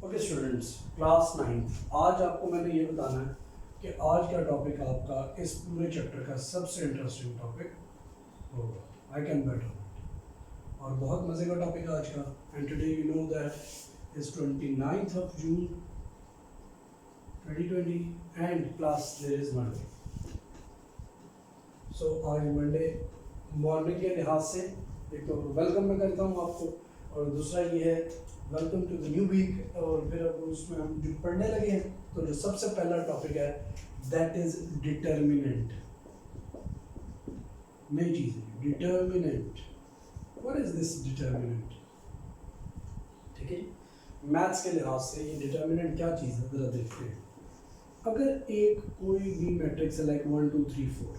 Okay students, class 9 आज आपको मैंने ये बताना है कि आज का टॉपिक आपका इस पूरे चैप्टर का सबसे इंटरेस्टिंग टॉपिक होगा। I can bet on it. और बहुत मज़े का टॉपिक है आज का। And today you know that is 29th of June 2020 and class there is Monday. So आज मंडे मॉर्निंग के लिहाज से एक तो वेलकम मैं करता हूँ आपको, और दूसरा ये है welcome to the new week. और फिर अब उसमें हम जो पढ़ने लगे हैं तो जो सबसे पहला टॉपिक है दैट इज डिटर्मिनेंट। नई चीज़ है determinant. What is this determinant? ठीक है, मैथ्स के लिहाज से ये डिटर्मिनेंट क्या चीज़ है ज़रा देखते हैं। अगर एक कोई भी मैट्रिक्स है लाइक 1 2 3 4,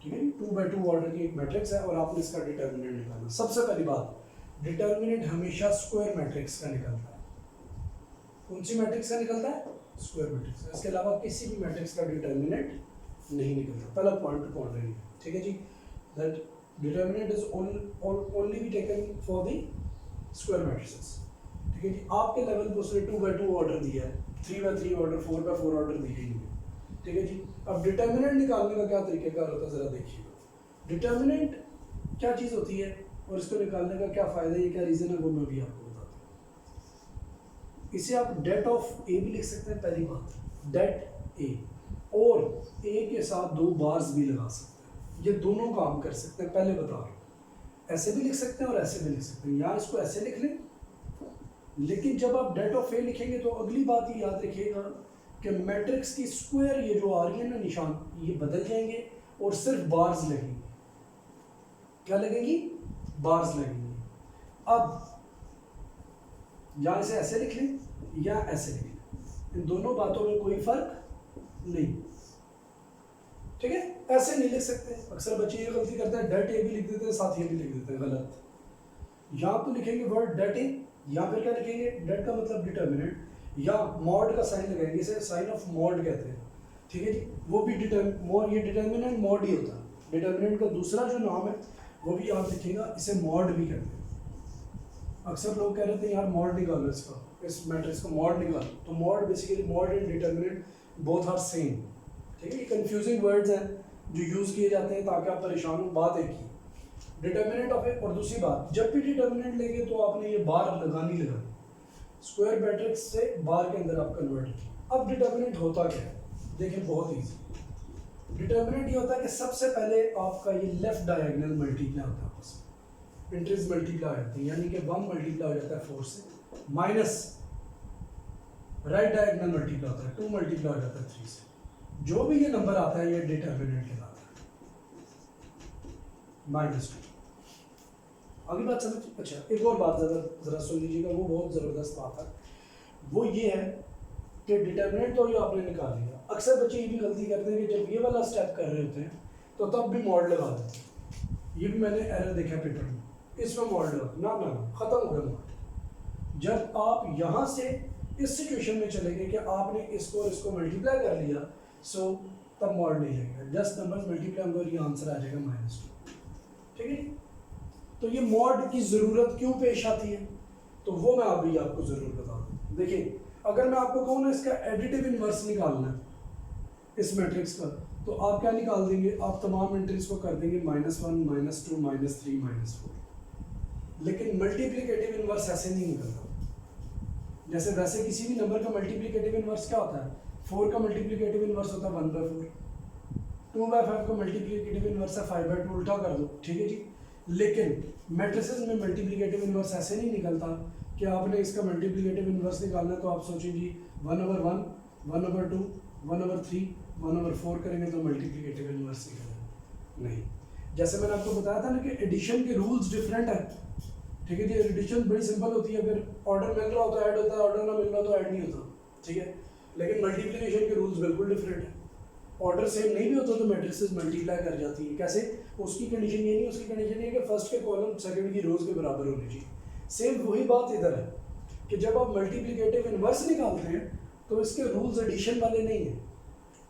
ठीक है, 2x2 ऑर्डर की एक मैट्रिक्स है और आपने इसका डिटर्मिनेंट निकालना। सबसे पहली बात, डिटर्मिनेंट हमेशा स्क्वायर मैट्रिक्स का निकलता है। कौन सी मैट्रिक्स का निकलता है? Square matrix. इसके अलावा किसी भी मैट्रिक्स का डिटर्मिनेंट नहीं निकलता। पहला पॉइंट टू पॉइंट है, ठीक है जी, that determinant is only be taken for the square matrices. ठीक है जी, आपके लेवल पर उसने 2x2 ऑर्डर दिया है, 3x3 ऑर्डर, 4x4 ऑर्डर दिए ही नहीं। ठीक है जी, अब डिटर्मिनेंट निकालने का क्या तरीकेकार होता है ज़रा देखिएगा। डिटर्मिनेंट क्या चीज़ होती है और इसको निकालने का क्या फ़ायदा है, क्या रीज़न है, वो मैं भी आपको बताता हूँ। इसे आप डेट ऑफ ए भी लिख सकते हैं। पहली बात, डेट ए, और ए के साथ दो बार्स भी लगा सकते हैं। ये दोनों काम कर सकते हैं। पहले बता रहा हूँ, ऐसे भी लिख सकते हैं और ऐसे भी लिख सकते हैं। यहाँ इसको ऐसे लिख लें, लेकिन जब आप डेट ऑफ ए लिखेंगे तो अगली बात ये याद रखिएगा कि मैट्रिक्स की स्क्वायर ये जो आ रही है ना निशान, ये बदल जाएंगे और सिर्फ बार्स लगेंगे। क्या लगेंगी? बार्स लगेंगे। अब या इसे ऐसे लिख लें या ऐसे लिख लें, इन दोनों बातों में कोई फर्क नहीं। ठीक है, ऐसे नहीं लिख सकते। अक्सर बच्चे ये गलती करते हैं, डेट ए भी लिख देते हैं, साथ ये भी लिख देते हैं, गलत। या तो लिखेंगे वर्ड डेट ए, या फिर क्या लिखेंगे, डेट का मतलब डिटर्मिनेंट, या मॉड का साइन लगाएंगे, इसे साइन ऑफ मॉड कहते हैं। ठीक है जी, वो भी ये डिटर्मिनेंट मॉड ही होता है। डिटर्मिनेंट का दूसरा जो नाम है वो भी याद रखिएगा, इसे मॉड भी कहते हैं। अक्सर लोग कह रहे थे यार मॉड निकालो इसका, इस मैट्रिक्स को मॉड निकालो। तो mod basically, mod and determinant both are same. ठीक है, ये कंफ्यूजिंग वर्ड्स हैं जो यूज़ किए जाते हैं ताकि आप परेशान हो। बात एक ही, डिटर्मिनेंट ऑफ ए। और दूसरी बात, जब भी डिटर्मिनेंट लेंगे तो आपने ये बार लगानी स्क्वायर मैट्रिक्स से बार के अंदर आप कन्वर्ट किए। अब डिटर्मिनेंट होता क्या है, देखिए बहुत ईजी। डिटर्मिनेंट ये होता है कि सबसे पहले आपका ये लेफ्ट डायगोनल मल्टीप्लाई होता है, आपस में इंट्रीज मल्टीप्लाई होती है, यानी कि 1 मल्टीप्लाई हो जाता है 4 से, माइनस राइट डायगोनल मल्टीप्लाई होता है 2 मल्टीप्लाई हो जाता है 3 से। जो भी ये नंबर आता है ये डिटर्मिनेंट कहलाता है, -2। अगली बात समझ। अच्छा, एक और बात जरा सुन लीजिएगा, वो बहुत ज़बरदस्त बात है। वो ये है कि डिटर्मिनेंट तो ये आपने निकाल लिया। अक्सर बच्चे ये भी गलती करते हैं कि जब ये वाला स्टेप कर रहे होते हैं तो तब भी मॉड लगा देते हैं। ये भी मैंने एरर देखा पेपर में, इसमें मॉड लगा ना ना ना, ख़त्म हो गया मॉड। जब आप यहाँ से इस सिचुएशन में चले गए कि आपने इसको और इसको मल्टीप्लाई कर लिया, सो तब मॉड नहीं लगेगा। जस्ट नंबर मल्टीप्लाई होंगे और ये आंसर आ जाएगा -2। ठीक है, तो ये मॉड की ज़रूरत क्यों पेश आती है, तो वो मैं अभी आपको ज़रूर बता दूँ। देखिए, अगर मैं आपको कहूँ ना इसका एडिटिव इन्वर्स निकालना है इस मैट्रिक्स का, तो आप क्या निकाल देंगे, आप तमाम एंट्रीज को कर देंगे -1 -2 -3 -4। लेकिन मल्टीप्लिकेटिव इन्वर्स ऐसे नहीं निकलता। जैसे वैसे किसी भी नंबर का मल्टीप्लिकेटिव इन्वर्स क्या होता है, 4 का मल्टीप्लिकेटिव इन्वर्स होता है 1/4, 2/5 का मल्टीप्लिकेटिव इन्वर्स है 5/2, उल्टा कर दो। ठीक है जी, लेकिन मैट्रिसेस में मल्टीप्लिकेटिव इन्वर्स ऐसे नहीं निकलता कि आपने इसका मल्टीप्लिकेटिव इन्वर्स निकालना है तो आप सोचें जी 1/1, 1/2, 1/3, 1/4 करेंगे तो मल्टीप्लिकेटिव इन्वर्स निकलेगा। नहीं, जैसे मैंने आपको बताया था ना कि एडिशन के रूल्स डिफरेंट हैं। ठीक है जी, एडिशन बड़ी सिंपल होती है, अगर ऑर्डर मिल रहा हो तो ऐड होता है, ऑर्डर ना मिल रहा तो ऐड नहीं होता। ठीक है, लेकिन मल्टीप्लिकेशन के रूल्स बिल्कुल डिफरेंट है। ऑर्डर सेम नहीं भी होता तो मैट्रिसेस मल्टीप्लाई कर जाती है। कैसे? उसकी कंडीशन ये नहीं, उसकी कंडीशन ये है कि फर्स्ट के कॉलम सेकंड की रोज के बराबर होनी चाहिए। सेम वही बात इधर है कि जब आप मल्टीप्लिकेटिव इन्वर्स निकालते हैं तो इसके रूल्स एडिशन वाले नहीं हैं।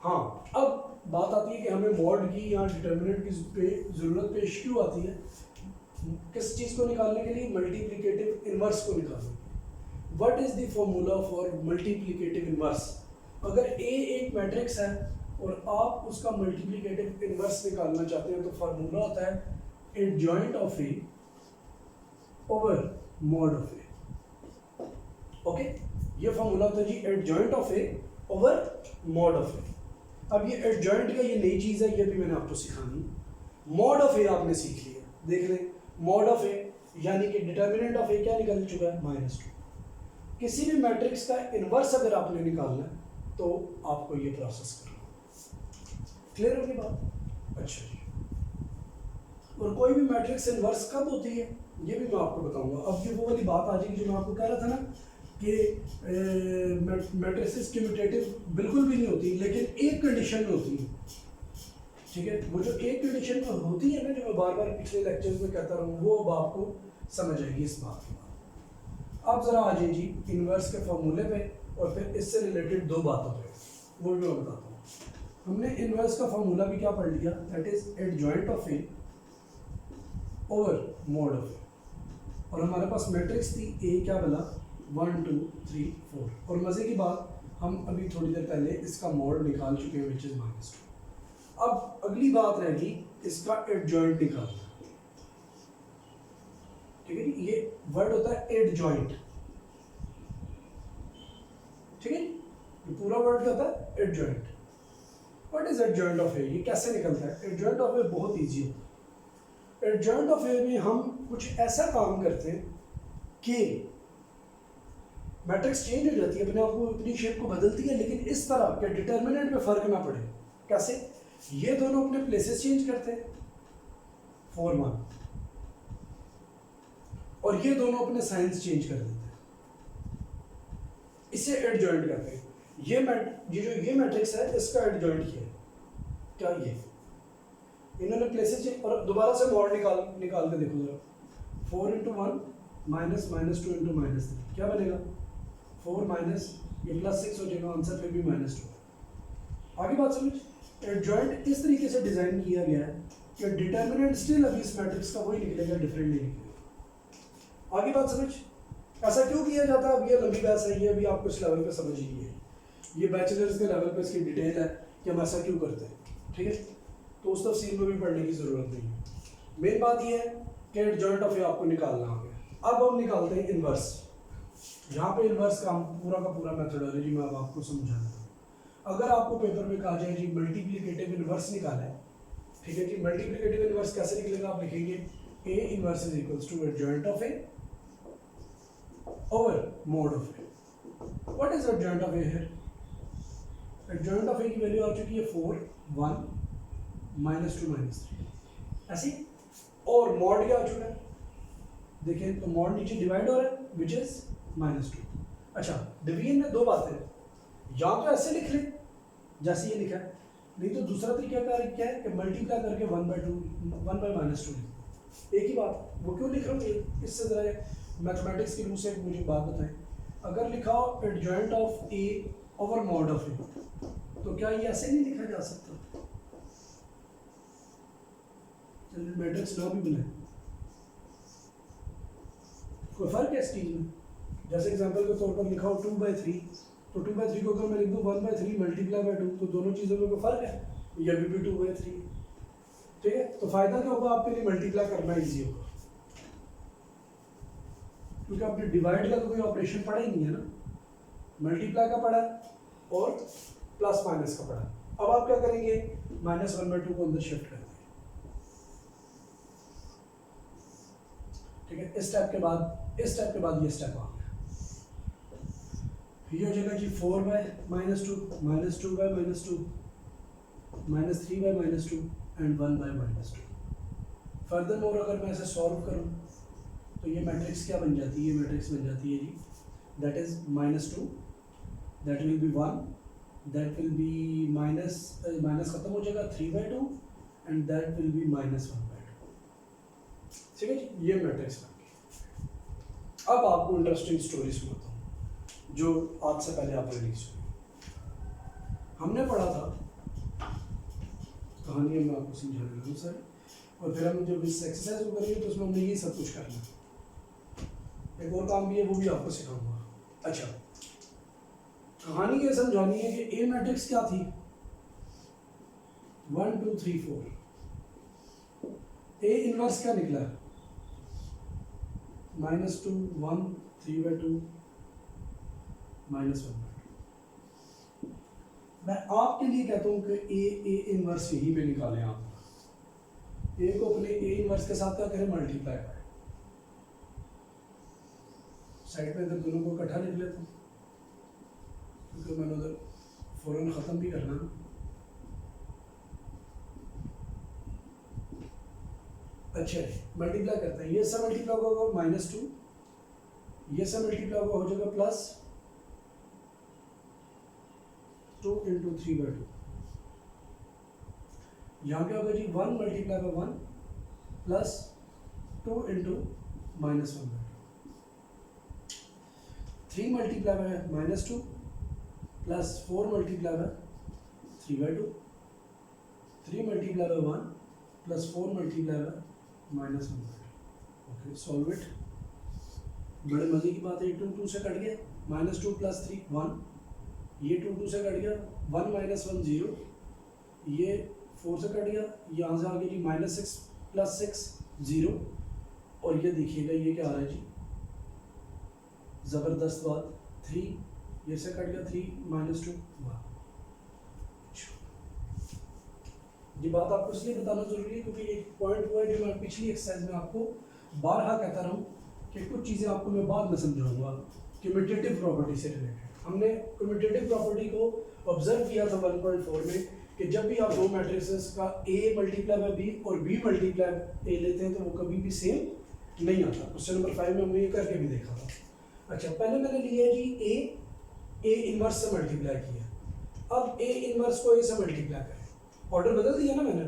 हाँ, अब बात आती है कि हमें मॉड की या डिटर्मिनेंट की ज़रूरत पेश क्यों आती है, किस चीज़ को निकालने के लिए, मल्टीप्लिकेटिव इन्वर्स को निकालने के लिए। What is the formula for multiplicative inverse. अगर ए एक मैट्रिक्स है और आप उसका मल्टीप्लिकेटिव इनवर्स निकालना चाहते हैं तो फार्मूला होता है adjoint of A over mod of A. Okay, ये फार्मूला होता है जी adjoint of A over mod of A. अब ये एडजॉइंट का ये नई चीज है, ये भी मैंने आपको सिखानी। मॉड ऑफ ए आपने सीख लिया, देख लें मॉड ऑफ ए यानी कि डिटर्मिनेंट ऑफ ए क्या निकल चुका है -2। किसी भी मैट्रिक्स का इनवर्स अगर आपने निकालना है तो आपको ये प्रोसेस करना। क्लियर होगी बात? अच्छा जी। और कोई भी मैट्रिक्स इनवर्स कब होती है ये भी मैं आपको बताऊंगा। अब ये वो वाली बात आ जाएगी जो मैं आपको कह रहा था ना कि मैट्रिसेस कम्यूटेटिव बिल्कुल भी नहीं होती, लेकिन एक कंडीशन में होती है। ठीक है, वो जो एक कंडीशन में होती है ना, जो मैं बार बार पिछले लेक्चर्स में कहता रहूँ, वो अब आपको समझ आएगी इस बात के बाद। अब जरा आ जाइए जी इनवर्स के फॉर्मूले पे और फिर इससे रिलेटेड दो बातों पे, वो भी मैं बताता हूँ। हमने इनवर्स का फॉर्मूला भी क्या पढ़ लिया, that is adjoint of A over mod of A. और हमारे पास मैट्रिक्स थी ए क्या बोला 1 2 3 4। और मज़े की बात, हम अभी थोड़ी देर पहले इसका मॉड निकाल चुके हैं विच इज़ -2। अब अगली बात रहेगी इसका एडजॉइंट निकालना। ठीक है जी, ये वर्ड होता है एडजॉइंट। ठीक है, ये पूरा वर्ड क्या होता है adjoint. What is adjoint of A, ये कैसे निकलता है? एडजॉइंट ऑफ ए बहुत इजी होता है। एडजॉइंट ऑफ ए में हम कुछ ऐसा काम करते हैं कि मैट्रिक्स चेंज हो जाती है, अपने आप को अपनी शेप को बदलती है, लेकिन इस तरह के डिटर्मिनेंट में फर्क ना पड़े। कैसे? ये दोनों अपने प्लेसेस चेंज करते हैं 4 1, और ये दोनों अपने साइंस चेंज कर देते हैं, इसे एडजॉइंट कहते हैं। ये मैट्रिक्स है, इसका एडजॉइंट किया क्या, ये इन्होंने प्लेसेस चेंज। और दोबारा से मॉड निकाल के देखो जरा, 4 × 1 -2 × -3 क्या बनेगा 4 माइनस ये +6 हो जाएगा, आंसर फिर भी -2। आगे बात समझ। एडजॉइंट इस तरीके से डिजाइन किया गया है कि डिटर्मिनेंट स्टिल अभी इस मैट्रिक्स का वही निकलेगा, डिफरेंट नहीं निकलेगा। आगे बात समझ। ऐसा क्यों किया जाता है, अब ये लंबी बहस है, ये अभी आपको इस लेवल पे समझ ही है, ये बैचलर्स के लेवल पे इसकी डिटेल है कि हम ऐसा क्यों करते हैं। ठीक है, तो उस तफसील में भी पढ़ने की ज़रूरत नहीं है। मेन बात ये है कि एडजॉइंट ऑफ ए आपको निकालना हो गया। अब हम निकालते हैं इनवर्स। यहाँ पे इनवर्स का पूरा मेथोडोलॉजी मैं अब आपको समझा दूँ। अगर आपको पेपर में कहा जाए जी मल्टीप्लिकेटिव इनवर्स निकाला है, ठीक है कि मल्टीप्लिकेटिव इनवर्स कैसे निकलेगा, आप लिखेंगे A inverse is equals to adjoint of A over mod of A. What is adjoint of A here? Adjoint of A की वैल्यू आ चुकी है 4 1 -2 -3 ऐसी, और मॉड क्या आ चुका है, देखिए तो मॉड नीचे डिवाइड हो रहा है विच इज -2। अच्छा, डिवीजन में दो बातें हैं, या तो ऐसे लिख लें जैसे ये लिखा है, नहीं तो दूसरा तरीका क्या है कि मल्टीप्लाई करके 1/2 एक ही बात। वो क्यों लिख रहा हूँ, इससे ज़रा मैथमेटिक्स की रूप से मुझे बात बताएं। अगर लिखा हो adjoint of A over mod of A, तो क्या ये ऐसे नहीं लिखा जा सकता? चलिए मैट्रिक्स ना भी बनाए, कोई फर्क है इस चीज में? जैसे एग्जांपल के तौर पर लिखा हो 2/3, तो 2/3 को अगर मैं लिख दूँ 1/3 मल्टीप्लाई बाय 2, तो दोनों चीज़ों में कोई फर्क है? ये भी 2/3। ठीक है, तो फायदा क्या होगा आपके लिए, मल्टीप्लाई करना इजी होगा, क्योंकि आपने डिवाइड का तो कोई ऑपरेशन पढ़ा ही नहीं है ना, मल्टीप्लाई का पढ़ा और प्लस माइनस का पढ़ा। अब आप क्या करेंगे, -1/2 को अंदर शिफ्ट कर देंगे। ठीक है, इस स्टेप के बाद ये स्टेप आ गया, ये हो जाएगा जी 4/-2 -2/-2 -3/-2 एंड 1/-2। फर्दर मोर अगर मैं इसे सॉल्व करूं तो ये मैट्रिक्स क्या बन जाती है, ये मैट्रिक्स बन जाती है जी that is -2, that will be 1, that will be minus खत्म हो जाएगा 3/2 एंड दैट विल बी -1/2। ठीक है जी, ये मैट्रिक्स बन गई। अब आपको इंटरेस्टिंग स्टोरी सुनाता हूँ जो आज से पहले आपने नहीं सुनी। हमने पढ़ा था कहानी, मैं आपको समझाने लगा सर, और फिर हम जब इस एक्सरसाइज को करेंगे तो उसमें हमने ये सब कुछ करना है। एक और काम भी है, वो भी आपको सिखाऊंगा। अच्छा, कहानी ये समझानी है कि ए मैट्रिक्स क्या थी, 1 2 3 4, ए इनवर्स क्या निकला, -2 1 3/2 -1/2। मैं आपके लिए कहता हूँ कि ए इनवर्स यही पे निकालें आप। ए को अपने ए इनवर्स के साथ क्या करें, मल्टीप्लाई करें, साइड पे इधर दोनों को इकट्ठा लिख लेते हैं क्योंकि मैंने उधर फौरन ख़त्म भी करना है। अच्छा, मल्टीप्लाई करते हैं, ये सब मल्टीप्लाई होगा -2, ये सब मल्टीप्लाई हो जाएगा +2 × 3/2। यहाँ क्या होगा जी, 1 multiply by 1 +2 × -1/2, 3 multiply by -2 +4 multiply by 3/2, 3 multiply by 1 +4 multiply by -1/2। Okay, solve it. बड़े मजे की बात है, 2 2 से कट गया, -2 + 3 1, ये 2 2 से कट गया, 1 - 1 0, ये 4 से कट गया, यहाँ से आ गया जी -6 + 6 0, और ये देखिएगा ये क्या आ रहा है जी, ज़बरदस्त बात, 3, ये से कट गया 3 - 2 1। ये बात आपको इसलिए बताना जरूरी है क्योंकि एक पॉइंट हुआ है जो मैं पिछली एक्सरसाइज में आपको बारहा कहता रहा हूँ कि कुछ चीज़ें आपको मैं बाद में समझाऊंगा कम्यूटेटिव प्रॉपर्टी से रिलेटेड। हमने कम्यूटेटिव प्रॉपर्टी को ऑब्जर्व किया था 1.4 में कि जब भी आप दो मैट्रिसेस का A मल्टीप्लाई बाय B और B मल्टीप्लाई A लेते हैं तो वो कभी भी सेम नहीं आता। क्वेश्चन नंबर 5 में हमने ये करके भी देखा था। अच्छा, पहले मैंने लिया जी A इनवर्स से मल्टीप्लाई किया, अब A इनवर्स को A से मल्टीप्लाई करें, ऑर्डर बदल दिया ना मैंने।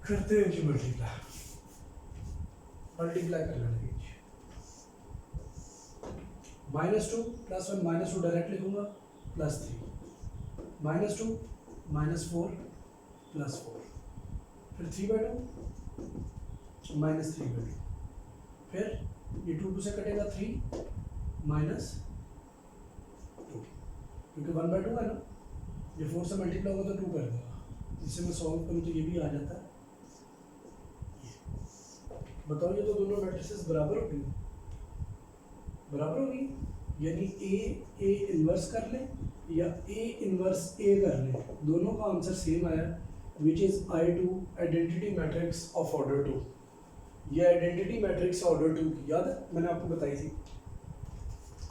करते हैं जी मल्टीप्लाई कर लेंगे। -2 + 1 -2 डायरेक्ट लिखूंगा, +3 -2 -4 +4, फिर 3/2 -3/2, फिर ये 2 2 से कटेगा 3 -2, क्योंकि 1/2 है ना, ये 4 से मल्टीप्लाई होगा तो 2 कर देगा। इसे मैं सॉल्व करूँ तो ये भी आ जाता है। बताओ ये तो दोनों मैट्रिसेस बराबर होगी, यानी ए इनवर्स कर ले या ए इनवर्स ए कर ले, दोनों का आंसर सेम आया, which is I2 identity matrix of order 2। ये आइडेंटिटी मैट्रिक्स ऑर्डर 2 की याद है मैंने आपको बताई थी।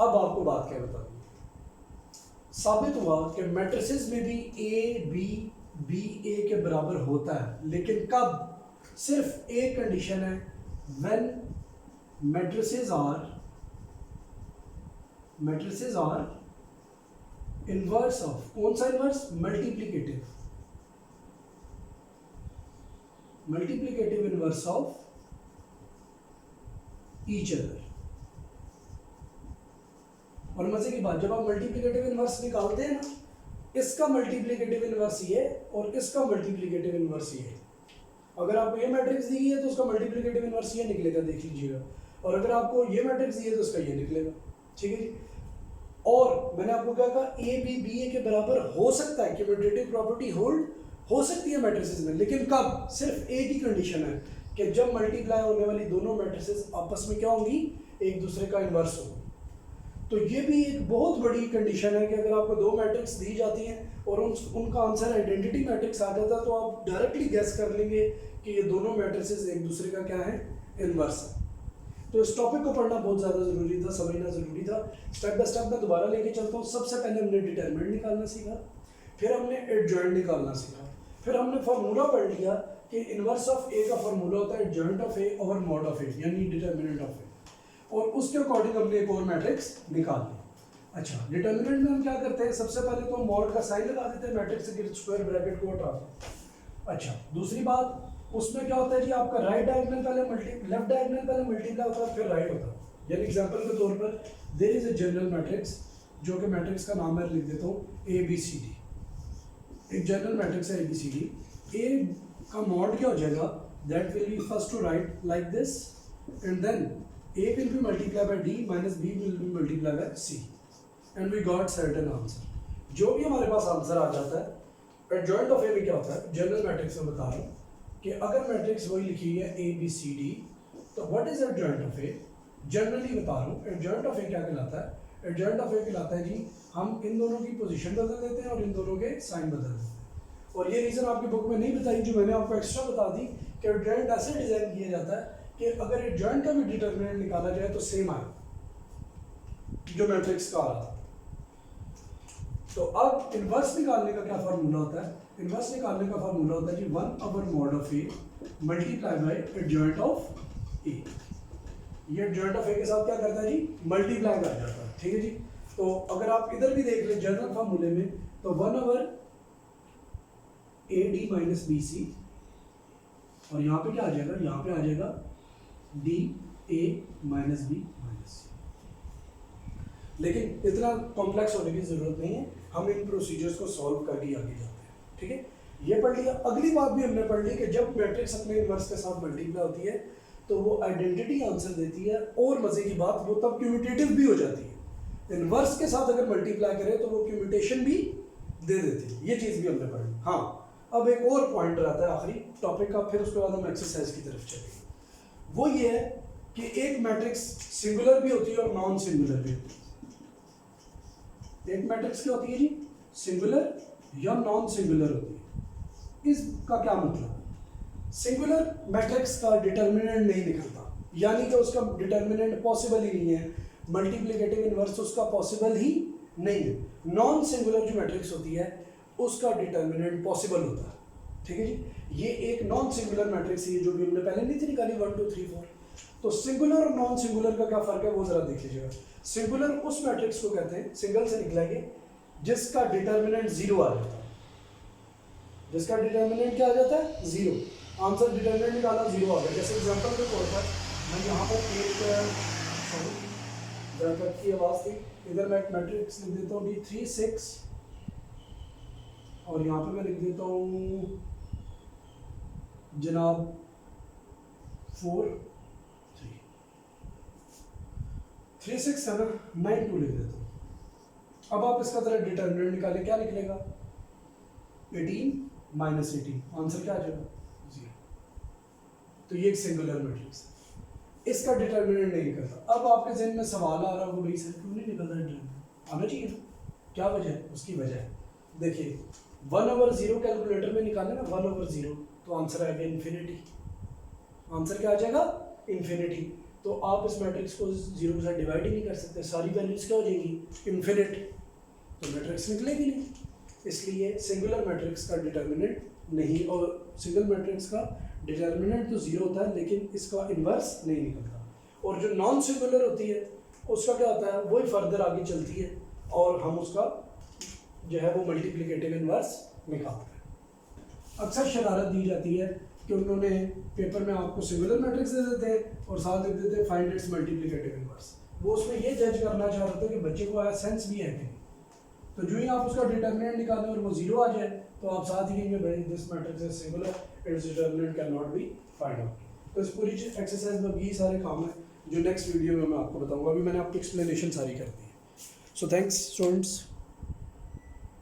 अब आपको बात क्या बता दी, साबित हुआ कि मैट्रिसेस में भी B A के बराबर होता है, लेकिन कब? सिर्फ एक कंडीशन है, when matrices are inverse of, कौन सा inverse? Multiplicative inverse of each other. और मजे की बात, जब आप मल्टीप्लिकेटिव इनवर्स निकालते हैं ना, इसका मल्टीप्लिकेटिव इनवर्स ये और इसका मल्टीप्लिकेटिव इनवर्स ये। अगर आपको ये मैट्रिक्स दी है तो उसका मल्टीप्लिकेटिव इनवर्स ये निकलेगा, देख लीजिएगा, और अगर आपको ये मैट्रिक्स दी है तो उसका ये निकलेगा। ठीक है जी। और मैंने आपको क्या कहा, ए बी बी ए के बराबर हो सकता है, कम्यूटेटिव प्रॉपर्टी होल्ड हो सकती है मैट्रिसेस में, लेकिन कब? सिर्फ एक ही कंडीशन है कि जब मल्टीप्लाई होने वाली दोनों मैट्रिसेस आपस में क्या होंगी? एक दूसरे का इनवर्स होंगी। तो ये भी एक बहुत बड़ी कंडीशन है कि अगर आपको दो मैट्रिक्स दी जाती हैं और उनका आंसर आइडेंटिटी मैट्रिक्स आ जाता है तो आप डायरेक्टली गैस कर लेंगे कि ये दोनों मैट्रिसेस एक दूसरे का क्या है? इनवर्स है। तो इस टॉपिक को पढ़ना बहुत ज़्यादा ज़रूरी था, समझना ज़रूरी था। स्टेप बाय स्टेप मैं दोबारा लेके चलता हूँ। सबसे पहले हमने डिटरमिनेंट निकालना सीखा, फिर हमने एडजॉइंट निकालना सीखा, फिर हमने फार्मूला पढ़ लिया कि इनवर्स ऑफ ए का फार्मूला होता है adjoint of A over mod of A, यानी डिटरमिनेंट ऑफ ए, और उसके अकॉर्डिंग हमने एक और मैट्रिक्स निकाल ली। अच्छा, डिटरमिनेंट में हम क्या करते हैं? सबसे पहले तो मॉड का साइन लगा देते हैं, मैट्रिक्स के स्क्वायर ब्रैकेट को हटा दें। अच्छा, दूसरी बात, उसमें क्या होता है जी, आपका राइट डायगोनल पहले लेफ्ट डायगोनल पहले मल्टीप्लाई होता है, फिर राइट होता है। यानी एग्जांपल के तौर पर there is a general matrix, जो कि मैट्रिक्स का नाम मैं लिख देता हूँ ABCD। एक जनरल मैट्रिक्स है ABCD, ए का मॉड क्या हो जाएगा, that will be first to write like this and then A will be multiply by D minus B will be multiply by C and we got certain answer. जो भी हमारे पास answer आ जाता है adjoint of ए में क्या होता है, general matrix में बता रहा हूँ कि अगर मैट्रिक्स वही लिखी है ए बी सी डी तो what is adjoint of A, generally बता रहा हूँ एडजॉइंट ऑफ ए क्या कहलाता है। एडजॉइंट ऑफ ए कहलाता है जी हम इन दोनों की पोजीशन बदल देते हैं और इन दोनों के साइन बदल देते हैं। और ये रीज़न आपकी बुक में नहीं बताई, जो मैंने आपको एक्स्ट्रा बता दी कि एडजॉइंट ऐसे डिज़ाइन किया जाता है कि अगर एडजॉइंट का भी डिटरमिनेंट निकाला जाए तो सेम आए जो मैट्रिक्स का आ रहा था। तो अब इन्वर्स निकालने का क्या फार्मूला होता है, इन्वर्स निकालने का फार्मूला होता है जी 1/mod of A multiply by adjoint of A. ये एडजॉइंट ऑफ ए के साथ क्या करता है जी, मल्टीप्लाई कर जाता है, ठीक है जी। तो अगर आप इधर भी देख लें जनरल फार्मूले में तो 1/AD माइनस BC और यहाँ पे क्या आ जाएगा, यहाँ पे आ जाएगा DA minus B minus C। लेकिन इतना कॉम्प्लेक्स होने की जरूरत नहीं है, हम इन प्रोसीजर्स को सॉल्व करके आगे जाते हैं, ठीक है। ये पढ़ लिया। अगली बात भी हमने पढ़ ली कि जब मैट्रिक्स अपने इन्वर्स के साथ मल्टीप्लाई होती है तो वो आइडेंटिटी आंसर देती है, और मजे की बात वो तब क्यूमुटेटिव भी हो जाती है। इन्वर्स के साथ अगर मल्टीप्लाई करें तो वो क्यूमुटेशन भी दे देती है, ये चीज़ भी हमने पढ़ी। हाँ, अब एक और पॉइंट रहता है आखिरी टॉपिक का, फिर उसके बाद हम एक्सरसाइज की तरफ चलेंगे। वो ये है कि एक मैट्रिक्स सिंगुलर भी होती है और नॉन सिंगुलर भी होती है। एक मैट्रिक्स क्या होती है जी, सिंगुलर या नॉन सिंगुलर होती है। इसका क्या मतलब, सिंगुलर मैट्रिक्स का डिटर्मिनेंट नहीं निकलता, यानी कि उसका डिटर्मिनेंट पॉसिबल ही नहीं है, मल्टीप्लिकेटिव इनवर्स उसका पॉसिबल ही नहीं है। नॉन सिंगुलर जो मैट्रिक्स होती है उसका डिटर्मिनेंट पॉसिबल होता है, ठीक है जी। ये एक नॉन सिंगुलर मैट्रिक्स है जो भी हमने पहले नहीं थी निकाली 1 2 3 4। तो सिंगुलर और नॉन सिंगुलर का क्या फर्क है वो जरा देख लीजिएगा। सिंगुलर उस मैट्रिक्स को कहते हैं, सिंगल से निकलेंगे, जिसका डिटर्मिनेंट 0 आ जाता है। जिसका डिटर्मिनेंट क्या आ जाता है, 0। आंसर डिटर्मिनेंट निकाला 0 आ गया। जैसे एग्जांपल के तौर पर मैं यहाँ पर एक की आवाज़ थी, इधर मैं एक मैट्रिक्स लिख देता हूँ 3 6 और यहाँ पे मैं लिख देता हूँ जनाब 4 3 3 6 है ना, 9 2 लिख देता हूँ। अब आप इसका तरह डिटर्मिनेंट निकालें, क्या निकलेगा 18 माइनस 18, आंसर क्या आ जाएगा 0। तो ये एक सिंगुलर मैट्रिक्स है, इसका डिटर्मिनेंट नहीं निकलता। अब आपके जहन में सवाल आ रहा होगा भाई सर क्यों नहीं निकलता डिटर्मिनेंट, आना चाहिए ना, क्या वजह है, उसकी वजह है देखिए 1/0 कैलकुलेटर में निकाले ना 1/0 तो आंसर आएगा इन्फिनिटी। आंसर क्या आ जाएगा, इन्फिनिटी। तो आप इस मैट्रिक्स को 0 के साथ डिवाइड ही नहीं कर सकते, सारी वैल्यूज क्या हो जाएंगी इन्फिनिट, तो मैट्रिक्स निकलेगी नहीं। इसलिए सिंगुलर मैट्रिक्स का डिटर्मिनेंट नहीं, और सिंगल मैट्रिक्स का डिटर्मिनेंट तो 0 होता है लेकिन इसका इन्वर्स नहीं निकलता। और जो नॉन सिंगुलर होती है उसका क्या होता है, वही फर्दर आगे चलती है और हम उसका जो है वो मल्टीप्लिकेटिव इन्वर्स निकालते हैं। अक्सर शरारत दी जाती है कि उन्होंने पेपर में आपको सिंगुलर मैट्रिक्स दे देते हैं और साथ लिख देते हैं फाइंड इट्स मल्टीप्लिकेटिव इन्वर्स। वो उसमें ये जज करना चाह रहे थे कि बच्चे को सेंस भी है कि नहीं। तो जो ही आप उसका डिटर्मिनेंट निकालें और वो 0 आ जाए तो आप साथ ही कहेंगे भाई this matrix is singular, its determinant can not be find out. तो इस पूरी एक्सरसाइज में यही सारे काम है जो नेक्स्ट वीडियो में मैं आपको बताऊंगा। अभी मैंने आपको एक्सप्लेनेशन सारी कर दी है। So thanks students.